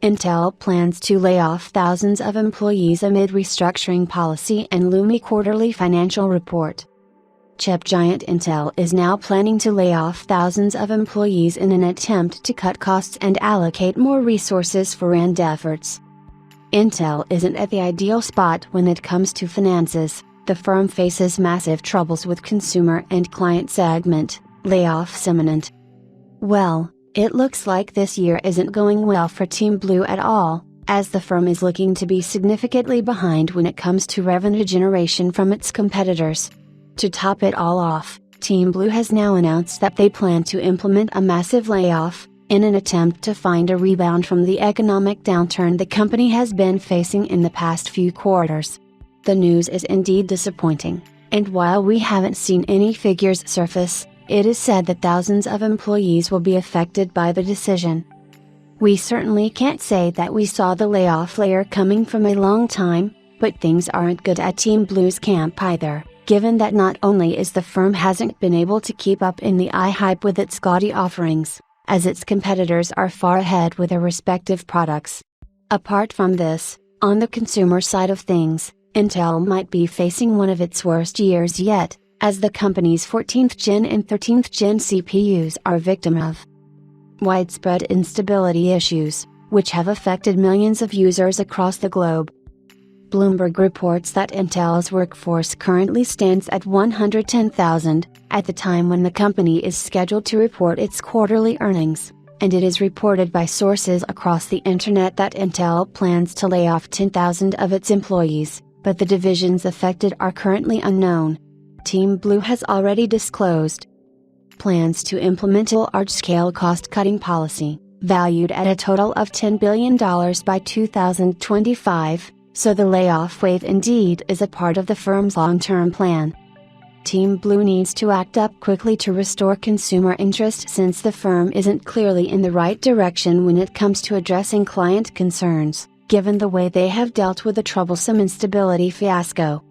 Intel plans to lay off thousands of employees amid restructuring policy and Loomy quarterly financial report. Chip giant Intel is now planning to lay off thousands of employees in an attempt to cut costs and allocate more resources for R&D efforts. Intel isn't at the ideal spot when it comes to finances. The firm faces massive troubles with consumer and client segment, layoffs imminent. Well, it looks like this year isn't going well for Team Blue at all, as the firm is looking to be significantly behind when it comes to revenue generation from its competitors. To top it all off, Team Blue has now announced that they plan to implement a massive layoff, in an attempt to find a rebound from the economic downturn the company has been facing in the past few quarters. The news is indeed disappointing, and while we haven't seen any figures surface, it is said that thousands of employees will be affected by the decision. We certainly can't say that we saw the layoff layer coming from a long time, but things aren't good at Team Blue's camp either, given that not only is the firm hasn't been able to keep up in the hype with its gaudy offerings, as its competitors are far ahead with their respective products. Apart from this, on the consumer side of things, Intel might be facing one of its worst years yet, as the company's 14th Gen and 13th Gen CPUs are victim of widespread instability issues, which have affected millions of users across the globe. Bloomberg reports that Intel's workforce currently stands at 110,000, at the time when the company is scheduled to report its quarterly earnings, and it is reported by sources across the internet that Intel plans to lay off 10,000 of its employees, but the divisions affected are currently unknown. Team Blue has already disclosed plans to implement a large-scale cost-cutting policy, valued at a total of $10 billion by 2025, so the layoff wave indeed is a part of the firm's long-term plan. Team Blue needs to act up quickly to restore consumer interest since the firm isn't clearly in the right direction when it comes to addressing client concerns, given the way they have dealt with the troublesome instability fiasco.